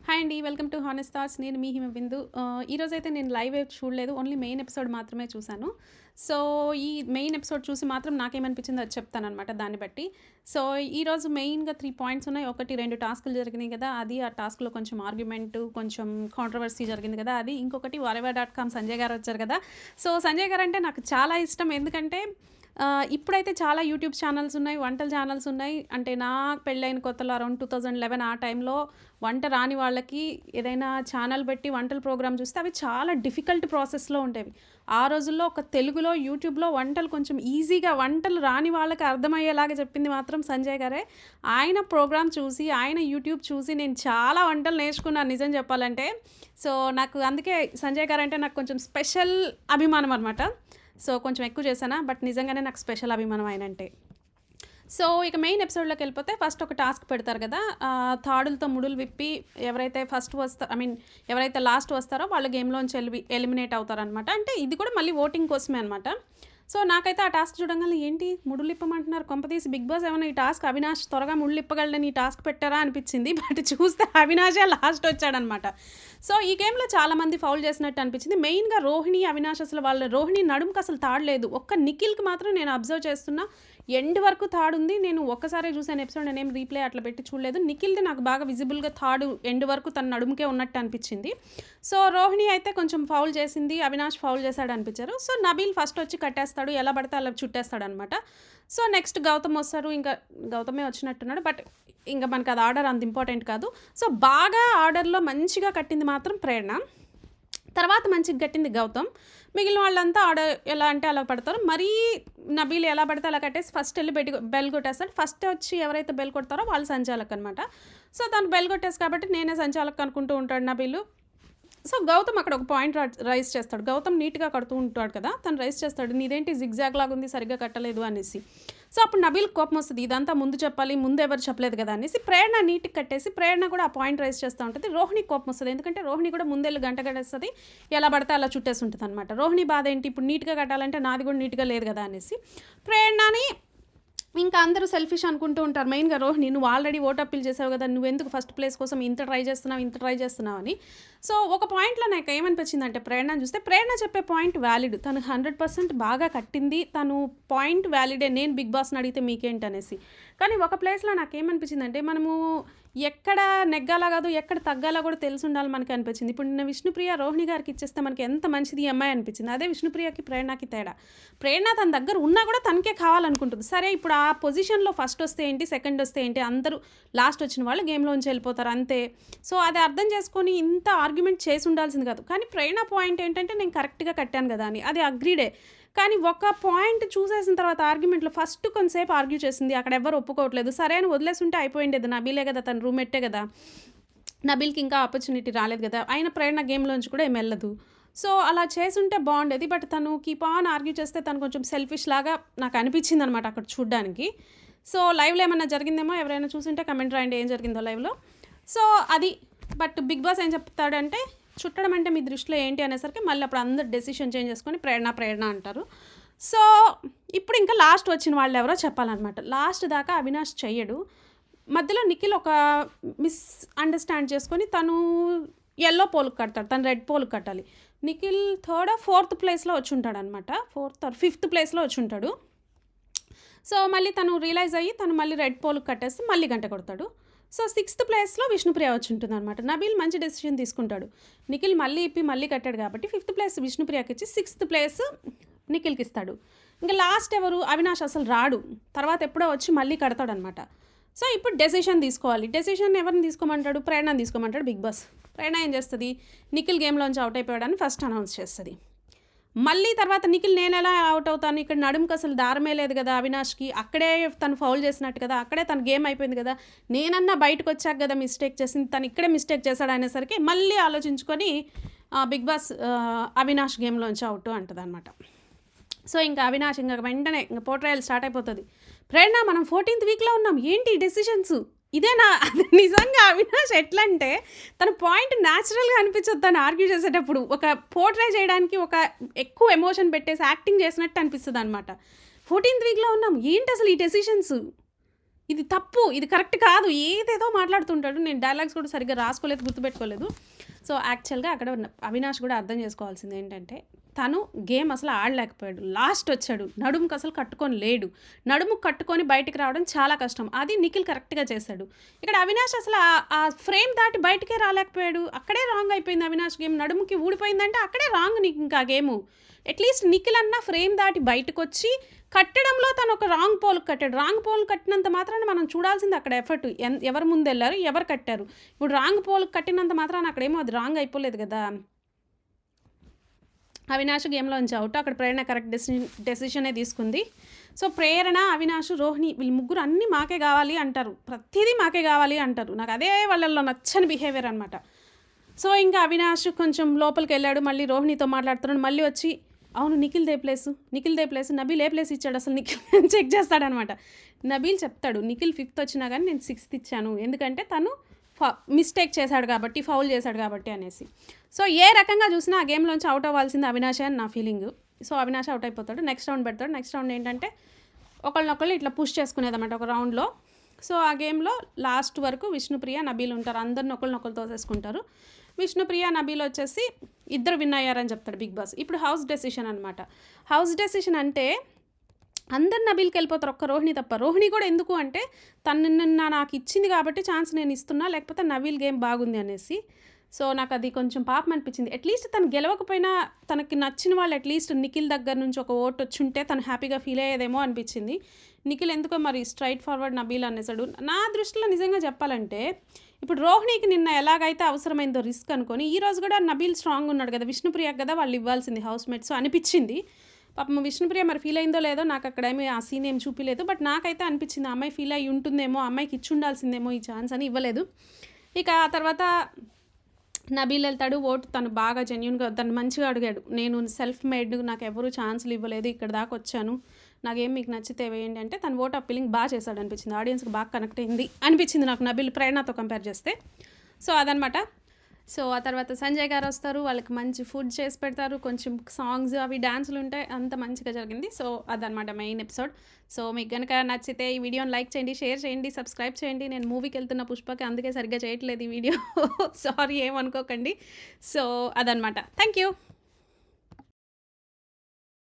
Hi అండి. Welcome to honest thoughts. నేను మీ హిమబిందు. ఈరోజైతే నేను లైవ్ చూడలేదు. ఓన్లీ మెయిన్ ఎపిసోడ్ మాత్రమే చూశాను. సో, ఈ మెయిన్ ఎపిసోడ్ చూసి మాత్రం నాకేమనిపించిందో అది చెప్తాననమాట దాన్ని బట్టి. సో, ఈరోజు మెయిన్‌గా 3 పాయింట్స్ ఉన్నాయి. 1, 2 టాస్కులు జరిగినాయి కదా! అది. ఆ టాస్క్‌లో కొంచెం ఆర్గ్యుమెంటు, కొంచెం కాంట్రోవర్సీ జరిగింది కదా! అది. ఇంకొకటి whatever.com సంజయ్ గారు వచ్చారు కదా! సో, సంజయ్ గారంటే నాకు చాలా ఇష్టం. ఎందుకంటే ఇప్పుడైతే చాలా యూట్యూబ్ ఛానల్స్ ఉన్నాయి. వంటల ఛానల్స్ ఉన్నాయి. అంటే నాకు పెళ్ళైన కొత్తలో అరౌండ్ 2011 ఆ టైంలో వంట రాని వాళ్ళకి ఏదైనా ఛానల్ పెట్టి వంటల ప్రోగ్రామ్ చూస్తే అవి చాలా డిఫికల్ట్ ప్రాసెస్‌లో ఉండేవి. ఆ రోజుల్లో ఒక తెలుగులో యూట్యూబ్‌లో వంటలు కొంచెం ఈజీగా వంటలు రాని వాళ్ళకి అర్థమయ్యేలాగా చెప్పింది మాత్రం సంజయ్ గారే. ఆయన ప్రోగ్రామ్ చూసి, ఆయన యూట్యూబ్ చూసి నేను చాలా వంటలు నేర్చుకున్నాను నిజం చెప్పాలంటే. సో, నాకు అందుకే సంజయ్ గారంటే నాకు కొంచెం స్పెషల్ అభిమానం అనమాట. సో, కొంచెం ఎక్కువ చేశానా, బట్ నిజంగానే నాకు స్పెషల్ అభిమానం ఆయనంటే. సో, ఇక మెయిన్ ఎపిసోడ్‌లోకెళ్ళిపోతే ఫస్ట్ ఒక టాస్క్ పెడతారు కదా! తాడులతో ముడులు విప్పి ఎవరైతే ఎవరైతే లాస్ట్ వస్తారో వాళ్ళు గేమ్‌లోంచి ఎలిమినేట్ అవుతారనమాట. అంటే ఇది కూడా మళ్ళీ ఓటింగ్ కోసమే అనమాట. సో, నాకైతే ఆ టాస్క్ చూడంగానే ఏంటి ముడులిప్పమంటున్నారు, కొంపతీసి బిగ్ బాస్ ఏమన్నా ఈ టాస్క్ అవినాష్ త్వరగా ముడులిప్పగలడని ఈ టాస్క్ పెట్టారా అనిపించింది. బట్ చూస్తే అవినాషే లాస్ట్ వచ్చాడనమాట. సో, ఈ గేమ్‌లో చాలామంది ఫౌల్ చేసినట్టు అనిపించింది. మెయిన్‌గా రోహిణి, అవినాష్ అసలు వాళ్ళ రోహిణి నడుముకి అసలు తాడు లేదు. ఒక్క నిఖిల్‌కి మాత్రం నేను అబ్జర్వ్ చేస్తున్నా ఎండ్ వరకు తాడుంది. నేను ఒక్కసారే చూసాను ఎపిసోడ్. నేనేం రీప్లే అట్లా పెట్టి చూడలేదు. నిఖిల్‌ది నాకు బాగా విజిబుల్‌గా తాడు ఎండ్ వరకు తన నడుముకే ఉన్నట్టు అనిపించింది. సో, రోహిణి అయితే కొంచెం ఫౌల్ చేసింది. అవినాష్ ఫౌల్ చేశాడు అనిపించారు. సో, నబీల్ ఫస్ట్ వచ్చి కట్టేస్తాడు. ఎలా పడితే అలా చుట్టేస్తాడనమాట. సో, నెక్స్ట్ గౌతమ్ వస్తారు. ఇంకా గౌతమే వచ్చినట్టున్నాడు. బట్ ఇంక మనకు అది ఆర్డర్ అంత ఇంపార్టెంట్ కాదు. సో, బాగా ఆర్డర్‌లో మంచిగా కట్టింది మాత్రం ప్రేరణ. తర్వాత మంచిగా కట్టింది గౌతమ్. మిగిలిన వాళ్ళంతా ఎలా అంటే అలా పడతారు. మరీ నబీల్ ఎలా పడితే అలా కట్టేసి ఫస్ట్ వెళ్ళి బెల్ కొట్టేస్తాడు. ఫస్ట్ వచ్చి ఎవరైతే బెల్ కొడతారో వాళ్ళు సంచాలక్ అనమాట. సో, తను బెల్ కొట్టేసి కాబట్టి నేనే సంచాలక్ అనుకుంటూ ఉంటాడు నబీలు. సో, గౌతమ్ అక్కడ ఒక పాయింట్ రైజ్ చేస్తాడు. గౌతమ్ నీట్‌గా కడుతూ ఉంటాడు కదా! తను రైజ్ చేస్తాడు. నీదేంటి జిగ్‌జాగ్ లాగా ఉంది, సరిగ్గా కట్టలేదు అనేసి. సో, అప్పుడు నబీల్‌కి కోపం వస్తది. ఇదంతా ముందు చెప్పాలి, ముందు ఎవరు చెప్పలేదు కదా అనేసి. ప్రేరణ నీట్‌గా కట్టేసి ప్రేరణ కూడా ఆ పాయింట్ రైజ్ చేస్తూ ఉంటుంది. రోహిణికి కోపం వస్తది. ఎందుకంటే రోహిణి కూడా ముందెళ్ళి గంట కట్టేస్తది. ఎలా పడితే అలా చుట్టేసి ఉంటదనమాట. రోహిణి బాధ ఏంటి, ఇప్పుడు నీట్‌గా కట్టాలంటే నాది కూడా నీట్‌గా లేదు కదా అనేసి. ప్రేరణని ఇంకా అందరూ సెల్ఫిష్ అనుకుంటూ ఉంటారు. మెయిన్‌గా రోహిణి, నువ్వు ఆల్రెడీ ఓట్ అప్పీల్ చేసావు కదా! నువ్వెందుకు ఫస్ట్ ప్లేస్ కోసం ఇంత ట్రై చేస్తున్నావు అని. సో, ఒక పాయింట్‌లో నాకు ఏమనిపించిందంటే ప్రేరణను చూస్తే ప్రేరణ చెప్పే పాయింట్ వ్యాలిడ్. తను 100% బాగా కట్టింది. తను పాయింట్ వ్యాలిడే. నేను బిగ్ బాస్‌ని అడిగితే మీకేంటనేసి. కానీ ఒక ప్లేస్‌లో నాకేమనిపించిందంటే మనము ఎక్కడ నెగ్గాలా కాదు, ఎక్కడ తగ్గాలా కూడా తెలిసుండాలి మనకి అనిపించింది. ఇప్పుడు నిన్న విష్ణుప్రియ రోహిణి గారికి ఇచ్చేస్తే మనకి ఎంత మంచిది ఈ అమ్మాయి అనిపించింది. అదే విష్ణుప్రియకి ప్రేరణకి తేడా. ప్రేరణ తన దగ్గర ఉన్నా కూడా తనకే కావాలనుకుంటుంది. సరే ఇప్పుడు ఆ పొజిషన్‌లో ఫస్ట్ వస్తే ఏంటి, సెకండ్ వస్తే ఏంటి, అందరూ లాస్ట్ వచ్చిన వాళ్ళు గేమ్‌లోంచి వెళ్ళిపోతారు అంతే. సో, అది అర్థం చేసుకొని ఇంత ఆర్గ్యుమెంట్ చేసి ఉండాల్సింది కాదు. కానీ ప్రేరణ పాయింట్ ఏంటంటే నేను కరెక్ట్‌గా కట్టాను కదా అని. అది అగ్రీడే. కానీ ఒక పాయింట్ చూసేసిన తర్వాత ఆర్గ్యుమెంట్‌లో ఫస్ట్ కొంతసేపు ఆర్గ్యూ చేసింది. అక్కడ ఎవ్వరు ఒప్పుకోవట్లేదు. సరే అని వదిలేసుంటే అయిపోయిండేది. నబీలే కదా, తన రూమ్‌మేటే కదా! నబీల్‌కి ఇంకా ఆపర్చునిటీ రాలేదు కదా! అయిన ప్రేరణ గేమ్‌లోంచి కూడా ఏమి వెళ్ళదు. సో, అలా చేసుంటే బాగుండేది. బట్ తను కీప్ ఆన్ ఆర్గ్యూ చేస్తే తను కొంచెం సెల్ఫిష్ లాగా నాకు అనిపించిందనమాట అక్కడ చూడ్డానికి. సో, లైవ్‌లో ఏమన్నా జరిగిందేమో, ఎవరైనా చూసుంటే కమెంట్ రాయండి ఏం జరిగిందో లైవ్‌లో. సో, అది. బట్ బిగ్ బాస్ ఏం చెప్తాడంటే చుట్టడం అంటే మీ దృష్టిలో ఏంటి అనేసరికి మళ్ళీ అప్పుడు అందరూ డెసిషన్ చేంజ్ చేసుకొని ప్రేరణ అంటారు. సో, ఇప్పుడు ఇంకా లాస్ట్ వచ్చిన వాళ్ళు ఎవరో చెప్పాలన్నమాట. లాస్ట్ దాకా అవినాష్ చెయ్యడు. మధ్యలో నిఖిల్ ఒక మిస్‌అండర్‌స్టాండ్ చేసుకొని తను యెల్లో పోల్‌కి కడతాడు. తను రెడ్ పోల్‌కి కట్టాలి. నిఖిల్ ఫోర్త్ ప్లేస్‌లో వచ్చుంటాడనమాట. ఫోర్త్ ఆర్ ఫిఫ్త్ ప్లేస్‌లో వచ్చుంటాడు. సో, మళ్ళీ తను రియలైజ్ అయ్యి తను మళ్ళీ రెడ్ పోల్‌కి కట్టేసి మళ్ళీ గంట కొడతాడు. సో, సిక్స్త్ ప్లేస్‌లో విష్ణుప్రియ వచ్చుంటుందనమాట. నబీల్ మంచి డెసిషన్ తీసుకుంటాడు. నిఖిల్ మళ్ళీ ఇప్పి మళ్ళీ కట్టాడు కాబట్టి ఫిఫ్త్ ప్లేస్ విష్ణుప్రియకి ఇచ్చి సిక్స్త్ ప్లేస్ నిఖిల్‌కి ఇస్తాడు. ఇంకా లాస్ట్ ఎవరు, అవినాష్ అసలు రాడు. తర్వాత ఎప్పుడో వచ్చి మళ్ళీ కడతాడనమాట. సో, ఇప్పుడు డెసిషన్ తీసుకోవాలి. డెసిషన్ ఎవరిని తీసుకోమంటాడు, ప్రేరణని తీసుకోమంటాడు బిగ్ బాస్. ప్రేరణ ఏం చేస్తుంది, నిఖిల్ గేమ్‌లోంచి అవుట్ అయిపోయాడని ఫస్ట్ అనౌన్స్ చేస్తుంది. మళ్ళీ తర్వాత నిఖిల్ నేనెలా అవుట్ అవుతాను, ఇక్కడ నడుముకి అసలు దారమే లేదు కదా అవినాష్‌కి, అక్కడే తను ఫౌల్ చేసినట్టు కదా, అక్కడే తన గేమ్ అయిపోయింది కదా, నేనన్నా బయటకు వచ్చాక కదా మిస్టేక్ చేసింది, తను ఇక్కడే మిస్టేక్ చేశాడు అనేసరికి మళ్ళీ ఆలోచించుకొని బిగ్ బాస్ అవినాష్ గేమ్లోంచి అవుట్ అంటదనమాట. సో, ఇంకా అవినాష్ ఇంకా వెంటనే ఇంకా పోట్రాయల్ స్టార్ట్ అయిపోతుంది. ప్రేరణ మనం 14th వీక్‌లో ఉన్నాం, ఏంటి డెసిషన్స్ ఇదేనా? అది నిజంగా అవినాష్ ఎట్లా అంటే తన పాయింట్ న్యాచురల్‌గా అనిపించదు తను ఆర్గ్యూ చేసేటప్పుడు. ఒక పోర్ట్రే చేయడానికి ఒక ఎక్కువ ఎమోషన్ పెట్టేసి యాక్టింగ్ చేసినట్టు అనిపిస్తదనమాట. 14th వీక్‌లో ఉన్నాం, ఏంటి అసలు ఈ డెసిషన్స్ ఇది తప్పు, ఇది కరెక్ట్ కాదు, ఏదేదో మాట్లాడుతుంటాడు. నేను డైలాగ్స్ కూడా సరిగ్గా రాసుకోలేదు, గుర్తుపెట్టుకోలేదు. సో యాక్చువల్గా అక్కడ అవినాష్ కూడా అర్థం చేసుకోవాల్సింది ఏంటంటే, తను గేమ్ అసలు ఆడలేకపోయాడు. లాస్ట్ వచ్చాడు, నడుముకు అసలు కట్టుకొని లేడు. నడుము కట్టుకొని బయటికి రావడం చాలా కష్టం. అది నిఖిల్ కరెక్ట్గా చేశాడు. ఇక్కడ అవినాష్ అసలు ఆ ఫ్రేమ్ దాటి బయటికే రాలేకపోయాడు. అక్కడే రాంగ్ అయిపోయింది అవినాష్ గేమ్. నడుముకి ఊడిపోయిందంటే అక్కడే రాంగ్ నీకు ఇంకా గేము. అట్లీస్ట్ నిఖిల్ అన్న ఫ్రేమ్ దాటి బయటకు వచ్చి కట్టడంలో తను ఒక రాంగ్ పోల్ కట్టాడు. రాంగ్ పోల్ కట్టినంత మాత్రాన మనం చూడాల్సింది అక్కడ ఎఫర్ట్, ఎవరు ముందు వెళ్ళారు, ఎవరు కట్టారు. ఇప్పుడు రాంగ్ పోల్ కట్టినంత మాత్రాన అక్కడేమో అది రాంగ్ అయిపోలేదు కదా. అవినాష్ గేమ్లోంచి అవుట్. అక్కడ ప్రేరణ కరెక్ట్ డెసిషనే తీసుకుంది. సో ప్రేరణ, అవినాష్, రోహిణి వీళ్ళు ముగ్గురు అన్నీ మాకే కావాలి అంటారు, ప్రతిదీ మాకే కావాలి అంటారు. నాకు అదే వాళ్ళల్లో నచ్చని బిహేవియర్ అనమాట. సో ఇంకా అవినాష్ కొంచెం లోపలికి వెళ్ళాడు, మళ్ళీ రోహిణితో మాట్లాడుతున్నాడు. మళ్ళీ వచ్చి అవును Nikhil they place Nabeel A place ఇచ్చాడు అసలు నిఖిల్ చెక్ చేస్తాడనమాట. నబీల్ చెప్తాడు నిఖిల్ 5th వచ్చినా కానీ నేను 6th ఇచ్చాను, ఎందుకంటే తను మిస్టేక్ చేశాడు కాబట్టి, ఫౌల్ చేశాడు కాబట్టి అనేసి. సో ఏ రకంగా చూసినా ఆ గేమ్లోంచి అవుట్ అవ్వాల్సింది అవినాష్ అని నా ఫీలింగ్. సో అవినాష్ అవుట్ అయిపోతాడు. నెక్స్ట్ రౌండ్ పెడతాడు. నెక్స్ట్ రౌండ్ ఏంటంటే ఒకళ్ళనొకళ్ళు ఇట్లా పుష్ చేసుకునేదన్నమాట ఒక రౌండ్లో. సో ఆ గేమ్లో లాస్ట్ వరకు విష్ణుప్రియ, నబీల్ ఉంటారు. అందరిని ఒకళ్ళనొకళ్ళు తోసేసుకుంటారు. విష్ణుప్రియ, నబీల్ వచ్చేసి ఇద్దరు విన్ అయ్యారని చెప్తాడు బిగ్ బాస్. ఇప్పుడు హౌస్ డెసిషన్ అనమాట. హౌస్ డెసిషన్ అంటే అందరు నబీల్కి వెళ్ళిపోతారు, ఒక్క రోహిణి తప్ప. రోహిణి కూడా ఎందుకు అంటే తను నాకు ఇచ్చింది కాబట్టి ఛాన్స్ నేను ఇస్తున్నా, లేకపోతే నబీల్ గేమ్ బాగుంది అనేసి. సో నాకు అది కొంచెం పాపం అనిపించింది. అట్లీస్ట్ తను గెలవకపోయినా తనకి నచ్చిన వాళ్ళు అట్లీస్ట్ నిఖిల్ దగ్గర నుంచి ఒక ఓటు వచ్చుంటే తను హ్యాపీగా ఫీల్ అయ్యేదేమో అనిపించింది. నిఖిల్ ఎందుకో మరి స్ట్రైట్ ఫార్వర్డ్ నబీల్ అనేసాడు. నా దృష్టిలో నిజంగా చెప్పాలంటే ఇప్పుడు రోహిణికి నిన్న ఎలాగైతే అవసరమైందో రిస్క్ అనుకొని ఈరోజు కూడా నబీల్ స్ట్రాంగ్ ఉన్నాడు కదా, విష్ణుప్రియకి కదా వాళ్ళు ఇవ్వాల్సింది హౌస్ మేట్స్ అనిపించింది. పాపం విష్ణుప్రియ మరి ఫీల్ అయిందో లేదో నాకు అక్కడ ఏమీ ఆ సీన్ ఏం చూపించలేదు. బట్ నాకైతే అనిపించింది ఆ అమ్మాయి ఫీల్ అయ్యి ఉంటుందేమో, అమ్మాయికి ఇచ్చి ఉండాల్సిందేమో ఈ ఛాన్స్ అని ఇవ్వలేదు. ఇక ఆ తర్వాత నబీల్ వెళ్తాడు. ఓటు తను బాగా జెన్యున్గా తను మంచిగా అడిగాడు, నేను సెల్ఫ్ మేడ్, నాకు ఎవరు ఛాన్సులు ఇవ్వలేదు, ఇక్కడ దాకా వచ్చాను, నాకేం మీకు నచ్చితే వేయండి అంటే తను ఓట్ అప్పీలింగ్ బాగా చేశాడు అనిపించింది. ఆడియన్స్కి బాగా కనెక్ట్ అయింది అనిపించింది నాకు నబీల్ ప్రేరణతో కంపేర్ చేస్తే. సో అదనమాట. సో ఆ తర్వాత సంజయ్ గారు వస్తారు, వాళ్ళకి మంచి ఫుడ్ చేసి పెడతారు, కొంచెం సాంగ్స్ అవి డ్యాన్సులు ఉంటాయి, అంత మంచిగా జరిగింది. సో అదనమాట మెయిన్ ఎపిసోడ్. సో మీకు కనుక నచ్చితే ఈ వీడియోని లైక్ చేయండి, షేర్ చేయండి, సబ్స్క్రైబ్ చేయండి. నేను మూవీకి వెళ్తున్న పుష్పకి అందుకే సరిగ్గా చేయట్లేదు ఈ వీడియో, సారీ ఏమనుకోకండి. సో అదనమాట. Thank you.